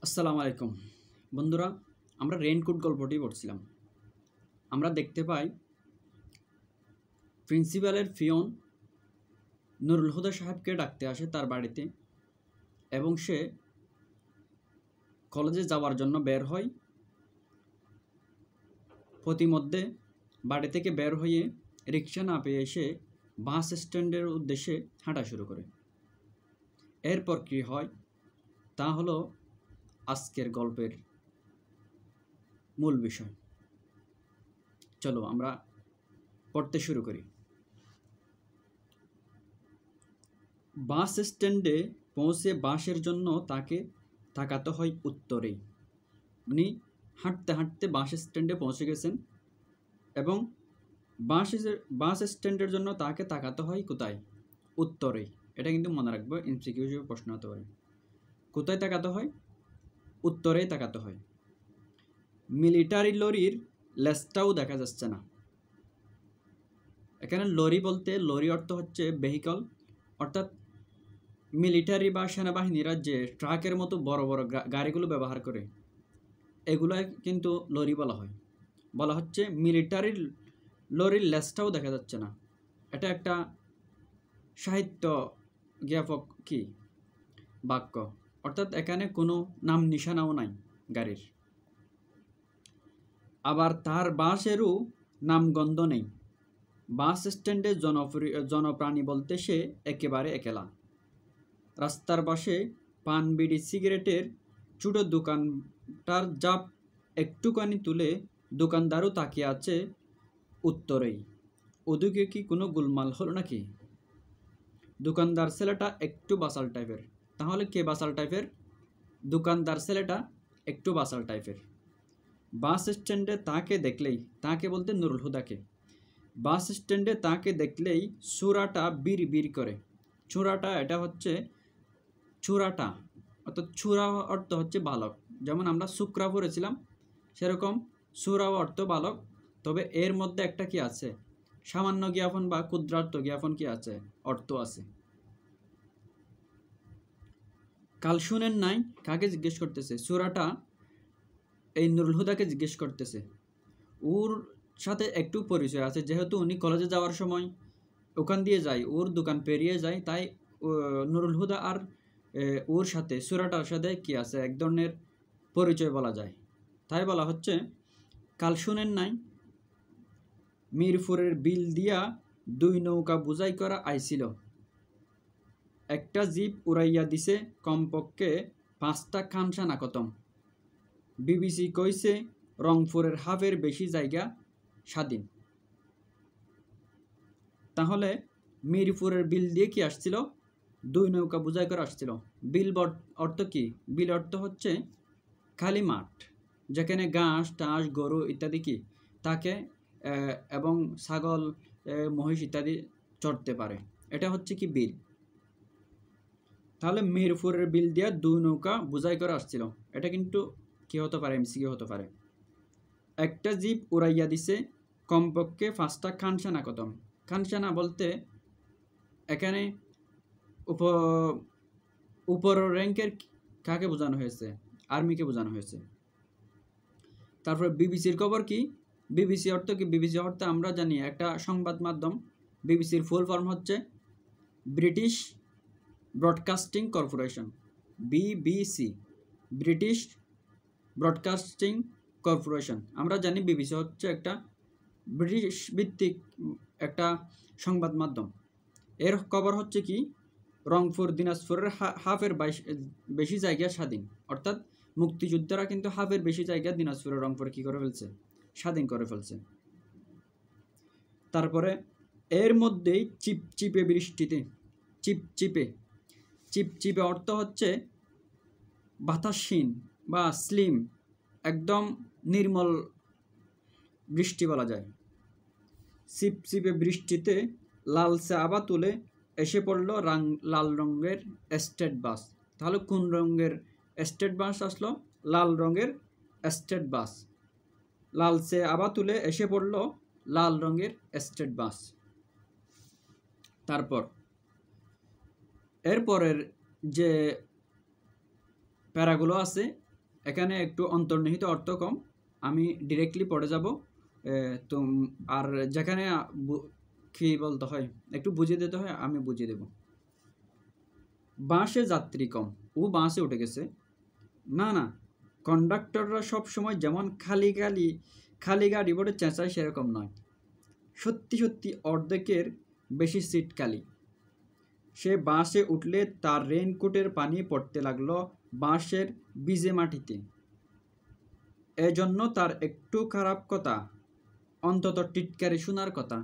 আসসালামু আলাইকুম বন্ধুরা, আমরা রেইনকোট গল্পটি পড়ছিলাম। আমরা দেখতে পাই প্রিন্সিপালের পিয়ন নুরুল হুদা সাহেবকে ডাকতে আসে তার বাড়িতে এবং সে কলেজে যাওয়ার জন্য বের হয়। প্রতিমধ্যে বাড়ি থেকে বের হয়ে রিক্সা না পেয়ে এসে বাস স্ট্যান্ডের উদ্দেশ্যে হাঁটা শুরু করে। এরপর কী হয় তা হলো আজকের গল্পের মূল বিষয়। চলো আমরা পড়তে শুরু করি। বাস স্ট্যান্ডে পৌঁছে বাসের জন্য তাকে তাকাতে হয় উত্তরেই। উনি হাঁটতে হাঁটতে বাস স্ট্যান্ডে পৌঁছে গেছেন এবং বাস স্ট্যান্ডের জন্য তাকে তাকাতে হয় কোথায়? উত্তরেই। এটা কিন্তু মনে রাখবো, এমসিকিউ হিসেবে প্রশ্ন হতে পারে। কোথায় তাকাতে হয়? উত্তরেই তাকাতে হয়। মিলিটারি লরির লেজটাও দেখা যাচ্ছে না। এখানে লরি বলতে লরি অর্থ হচ্ছে ভেহিকল, অর্থাৎ মিলিটারি বা সেনাবাহিনীরা যে ট্রাকের মতো বড় বড় গাড়িগুলো ব্যবহার করে এগুলো কিন্তু লরি বলা হচ্ছে মিলিটারি লরির লেজটাও দেখা যাচ্ছে না। এটা একটা সাহিত্য জ্ঞাপক বাক্য, অর্থাৎ এখানে কোনো নাম নিশানাও নাই গাড়ির। আবার তার বাসেরও নামগন্ধ নেই। বাস স্ট্যান্ডে জনপ্রাণী বলতে সে একেবারে একলা। রাস্তার পাশে পান বিড়ি সিগারেটের ছোটো দোকানটার জাপ একটুখানি তুলে দোকানদারও তাকিয়ে আছে উত্তরেই। ওদিকে কি কোনো গোলমাল হলো নাকি? দোকানদার ছেলেটা একটু বাসাল টাইপের। তাহলে কে বাসাল টাইপের? দোকানদার ছেলেটা একটু বাসাল টাইপের। বাস স্ট্যান্ডে তাকে দেখলেই, তাকে বলতে নুরুল হুদাকে, বাস স্ট্যান্ডে তাকে দেখলেই চূড়াটা বিড় বিড় করে। চূড়াটা এটা হচ্ছে চূড়াটা, অর্থাৎ চূড়া অর্থ হচ্ছে বালক। যেমন আমরা শুক্রা পড়েছিলাম, সেরকম চূড়াও অর্থ বালক। তবে এর মধ্যে একটা কি আছে? সামান্য জ্ঞাপন বা ক্ষুদ্রার্থ জ্ঞাপন কি আছে? অর্থ আছে। কাল শুনেন নাই কাকে জিজ্ঞেস করতেছে? চূড়াটা এই নুরুল হুদাকে জিজ্ঞেস করতেছে। ওর সাথে একটু পরিচয় আছে, যেহেতু উনি কলেজে যাওয়ার সময় ওখান দিয়ে যায়, ওর দোকান পেরিয়ে যায়, তাই নুরুল হুদা আর ওর সাথে চূড়াটার সাথে কি আছে? এক ধরনের পরিচয় বলা যায়। তাই বলা হচ্ছে, কাল শুনেন নাই মিরপুরের বিল দিয়া 2 নৌকা বোঝাই করা আইছিল। একটা জিপ উড়াইয়া দিছে কমপক্ষে 5টা খানসানা খতম। বিবিসি কইছে রংপুরের হাফের বেশি জায়গা স্বাধীন। তাহলে মিরপুরের বিল দিয়ে কি আসছিল? 2 নৌকা বোঝাই করে আসছিল। বিল অর্থ কি? বিল অর্থ হচ্ছে খালি মাঠ, যেখানে ঘাস টাস গরু ইত্যাদি কি থাকে এবং ছাগল মহিষ ইত্যাদি চড়তে পারে। এটা হচ্ছে কি বিল। তাহলে মিরপুরের বিল দিয়ে 2 নৌকা বোঝাই করে আসছিল। এটা কিন্তু কি হতে পারে? এমসিকিউ হতে পারে। একটা জিপ উড়াইয়া দিছে কমপক্ষে 5টা খানসানা খতম। খানসানা বলতে এখানে উপর র্যাঙ্কের কাকে বোঝানো হয়েছে? আর্মিকে বোঝানো হয়েছে। তারপরে বিবিসির খবর কি? বিবিসি অর্থ কি? বিবিসি অর্থ আমরা জানি একটা সংবাদ মাধ্যম। বিবিসির ফুল ফর্ম হচ্ছে British broadcasting corporation, BBC, British broadcasting corporation. আমরা জানি বিবিসি হচ্ছে একটা ব্রিটিশ ভিত্তিক একটা সংবাদ মাধ্যম। এর খবর হচ্ছে কি? রংপুর দিনাজপুরের হাফের বেশি জায়গা স্বাধীন, অর্থাৎ মুক্তিযোদ্ধারা কিন্তু হাফের বেশি জায়গা দিনাজপুরের রংপুরে কি করে ফেলছে? স্বাধীন করে ফেলছে। তারপরে এর মধ্যেই চিপচিপে বৃষ্টিতে, চিপচিপে, চিপচিপে অর্থ হচ্ছে বাতাসহীন বা স্লিম, একদম নির্মল বৃষ্টি বলা যায়। চিপচিপে বৃষ্টিতে লালচে আভা তুলে এসে পড়ল লাল রঙের স্টেট বাস। তাহলে কোন রঙের স্টেট বাস আসলো? লাল রঙের স্টেট বাস। লালচে আভা তুলে এসে পড়ল লাল রঙের স্টেট বাস। তারপর এরপরের যে প্যারাগুলো আছে এখানে একটু অন্তর্নিহিত অর্থ কম, আমি ডিরেক্টলি পড়ে যাব। তো আর যেখানে কি বলতে হয় একটু বুঝিয়ে দিতে হয় আমি বুঝিয়ে দেব। বাসে যাত্রী কম, ও বাসে উঠে গেছে। না না, কন্ডাক্টররা সব সময় যেমন খালি গাড়ি বলে চেঁচায় সেরকম নয়। সত্যি সত্যি অর্ধেকের বেশি সিট খালি। সে বাসে উঠলে তার রেইনকোটের পানি পড়তে লাগলো বাসের ভিজে মাটিতে। এজন্য তার একটু খারাপ কথা, অন্তত টিটকারি শোনার কথা,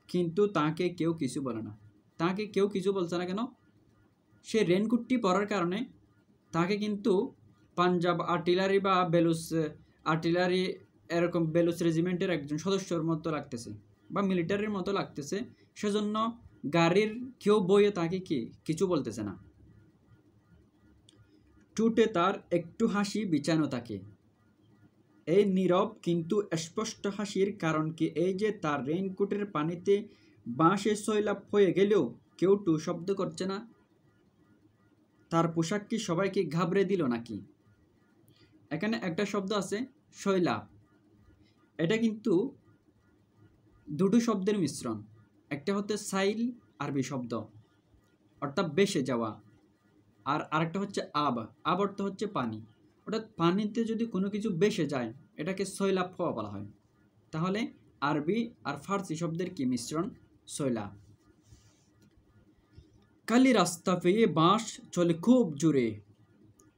কিন্তু তাকে কেউ কিছু বলে না। তাকে কেউ কিছু বলছে না কেন? সে রেইনকোটটি পরার কারণে তাকে কিন্তু পাঞ্জাব আর্টিলারি বা বেলুচ আর্টিলারি এরকম বেলুচ রেজিমেন্টের একজন সদস্যর মতো লাগতেছে বা মিলিটারির মতো লাগতেছে। সেজন্য গাড়ির কেউ বইয়ে তাকে কিছু বলতেছে না। ঠোঁটে তার একটু হাসি বিছানো থাকে। এই নীরব কিন্তু স্পষ্ট হাসির কারণ কি এই যে তার রেইনকোটের পানিতে বাঁশে সয়লাভ হয়ে গেলেও কেউ টু শব্দ করছে না। তার পোশাক কি সবাইকে ঘাবড়ে দিল নাকি? এখানে একটা শব্দ আছে সয়লাভ, এটা কিন্তু দুটো শব্দের মিশ্রণ। একটা হচ্ছে সাইল আরবি শব্দ অর্থাৎ বেসে যাওয়া, আর আরেকটা হচ্ছে আব অর্থ হচ্ছে পানি। অর্থাৎ পানিতে যদি কোনো কিছু বেসে যায় এটাকে সয়লাভ হওয়া বলা হয়। তাহলে আরবি আর ফার্সি শব্দের কি মিশ্রণ? সয়লাভ। কালি রাস্তা পেয়ে বাঁশ চলে খুব জোরে,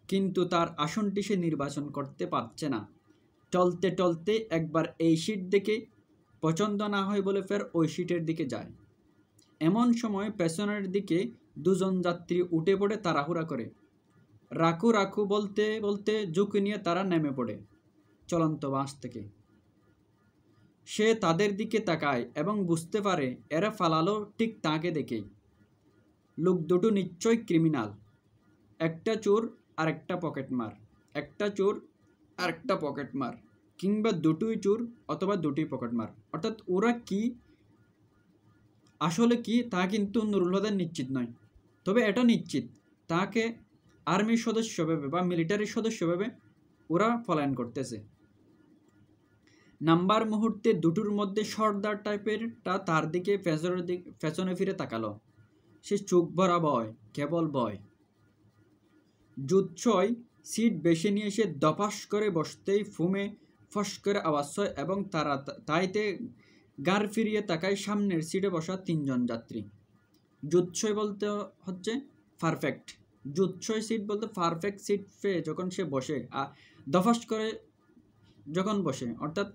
কিন্তু তার আসনটি সে নির্বাচন করতে পারছে না। টলতে টলতে একবার এই সিট দেখে পছন্দ না হয় বলে ফের ওই সিটের দিকে যায়। এমন সময় পেছনের দিকে দুজন যাত্রী উঠে পড়ে তাড়াহুড়া করে। রাখু রাখু বলতে বলতে ঝুঁকি নিয়ে তারা নেমে পড়ে চলন্ত বাস থেকে। সে তাদের দিকে তাকায় এবং বুঝতে পারে এরা ফালালো ঠিক তাকে দেখেই। লোক দুটো নিশ্চয় ক্রিমিনাল, একটা চোর আর একটা পকেটমার, একটা চোর আর একটা পকেটমার, কিংবা দুটোই চোর অথবা দুটোই পকেটমার। অর্থাৎ ওরা কি আসলে কি তা কিন্তু নুরুল হুদার নিশ্চিত নয়, তবে এটা নিশ্চিত তাকে আর্মির সদস্য ভেবে বা মিলিটারির সদস্য ভেবে ওরা পলায়ন করতেছে। নাম্বার মুহূর্তে দুটোর মধ্যে সর্দার টাইপেরটা তার দিকে পেছনে ফিরে তাকালো। সে চোখ ভরা ভয়, কেবল ভয়। জুৎসই সিট বেছে নিয়ে এসে দপাস করে বসতেই ফুমে ফস করে আওয়াজ হয় এবং তারা তাইতে গাড় ফিরিয়ে তাকায় সামনের সিটে বসা তিনজন যাত্রী। জুৎসই বলতে হচ্ছে পারফেক্ট, জুৎসই সিট বলতে পারফেক্ট সিট পেয়ে যখন সে বসে দফাস করে যখন বসে, অর্থাৎ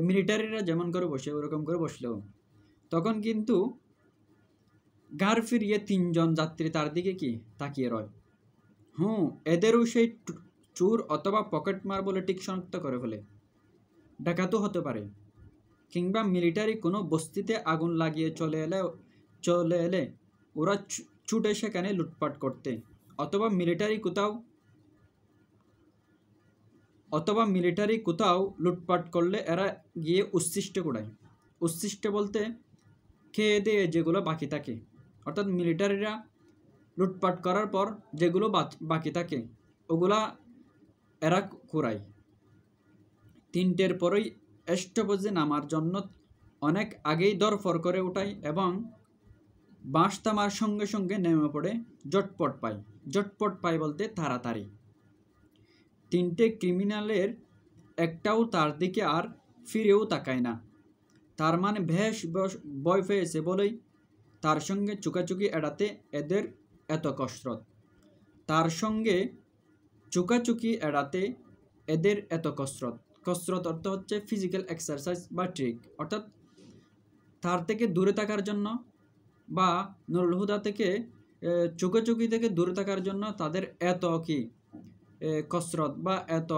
মিলিটারিরা যেমন করে বসে ওরকম করে বসলেও তখন কিন্তু গাড় ফিরিয়ে তিনজন যাত্রী তার দিকে কি তাকিয়ে রয়। এদেরও সেই চোর অথবা পকেটমার বলে ঠিক শনাক্ত করে ফেলে। ডাকাতও হতে পারে, কিংবা মিলিটারি কোনো বস্তিতে আগুন লাগিয়ে চলে এলে ওরা ছুটে সেখানে লুটপাট করতে, অথবা মিলিটারি কোথাও লুটপাট করলে এরা গিয়ে উচ্ছিষ্ট কুড়ায়। উচ্ছিষ্ট বলতে খেয়ে দিয়ে যেগুলো বাকি থাকে, অর্থাৎ মিলিটারিরা লুটপাট করার পর যেগুলো বাকি থাকে ওগুলা এরা কুড়ায়। 3টের পরেই স্টপেজে নামার জন্য অনেক আগেই দরফর করে ওঠায় এবং বাস থামার সঙ্গে সঙ্গে নেমে পড়ে জটপট পায় বলতে তাড়াতাড়ি। 3টে ক্রিমিনালের একটাও তার দিকে আর ফিরেও তাকায় না। তার মানে বেশ ভয় পেয়েছে বলেই তার সঙ্গে চুকাচুকি এড়াতে এদের এত কসরত। কসরত অর্থ হচ্ছে ফিজিক্যাল এক্সারসাইজ বা ট্রিক, অর্থাৎ তার থেকে দূরে থাকার জন্য বা নুরুল হুদা থেকে চুকাচুকি থেকে দূরে থাকার জন্য তাদের এত কসরত বা এত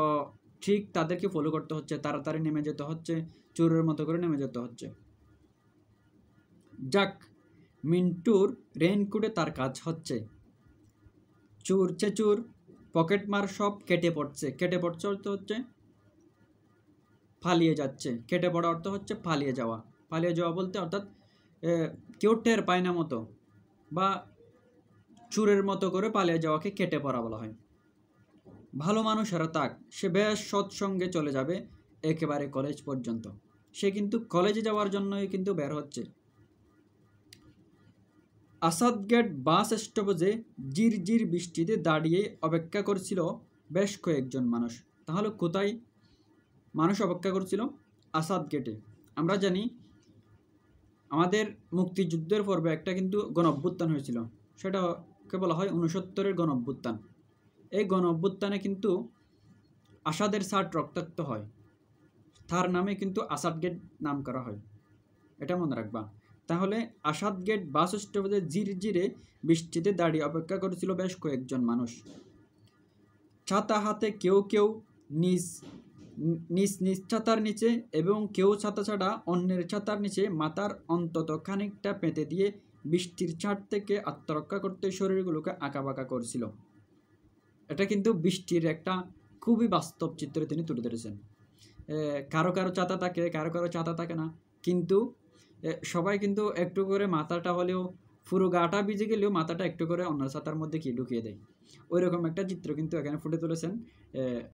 ঠিক তাদেরকে ফলো করতে হচ্ছে, তাড়াতাড়ি নেমে যেতে হচ্ছে, চোরের মতো করে নেমে যেতে হচ্ছে। যাক, মিন্টুর রেইনকোটে তার কাজ হচ্ছে। চোর চেচুর পকেটমার সব কেটে পড়ছে অর্থ হচ্ছে পালিয়ে যাচ্ছে। কেটে পড়া অর্থ হচ্ছে পালিয়ে যাওয়া বলতে অর্থাৎ কেউ টের পায় না মতো বা চোরের মতো করে পালিয়ে যাওয়াকে কেটে পড়া বলা হয়। ভালো মানুষেরা তাক, সে বেশ সৎসঙ্গে চলে যাবে একেবারে কলেজ পর্যন্ত। সে কিন্তু কলেজে যাওয়ার জন্যই কিন্তু বের হচ্ছে। আসাদগেট বাস স্টপেজে ঝিরঝির বৃষ্টিতে দাঁড়িয়ে অপেক্ষা করছিল বেশ কয়েকজন মানুষ। তাহলে কোথায় মানুষ অপেক্ষা করছিল? আসাদগেটে। আমরা জানি আমাদের মুক্তিযুদ্ধের পর্বে একটা কিন্তু গণ অভ্যুত্থান হয়েছিল, সেটাকে বলা হয় 69-এর গণ অভ্যুত্থান। এই গণ অভ্যুত্থানে কিন্তু আসাদের ছাত্র রক্তাক্ত হয়, তার নামে কিন্তু আসাদগেট নাম করা হয়, এটা মনে রাখবা। তাহলে আসাদগেট বাস স্টপেজে ঝিরঝিরে বৃষ্টিতে দাঁড়িয়ে অপেক্ষা করেছিল বেশ কয়েকজন মানুষ। ছাতা হাতে কেউ কেউ নিজ নিজ নিজ ছাতার নিচে এবং কেউ ছাতা ছাড়া অন্যের ছাতার নিচে মাথার অন্তত খানিকটা পেতে দিয়ে বৃষ্টির ছাট থেকে আত্মরক্ষা করতে শরীরগুলোকে আঁকাবাঁকা করছিল। এটা কিন্তু বৃষ্টির একটা খুবই বাস্তব চিত্র তিনি তুলে ধরেছেন। কারো কারো ছাতা থাকে, কারো কারো ছাতা থাকে না, কিন্তু সবাই কিন্তু একটু করে মাথাটা হলেও, পুরো গাটা ভিজে গেলেও মাথাটা একটু করে অন্য ছাতার মধ্যে কি ঢুকিয়ে দেয়। ওই রকম একটা চিত্র কিন্তু এখানে ফুটে তুলেছেন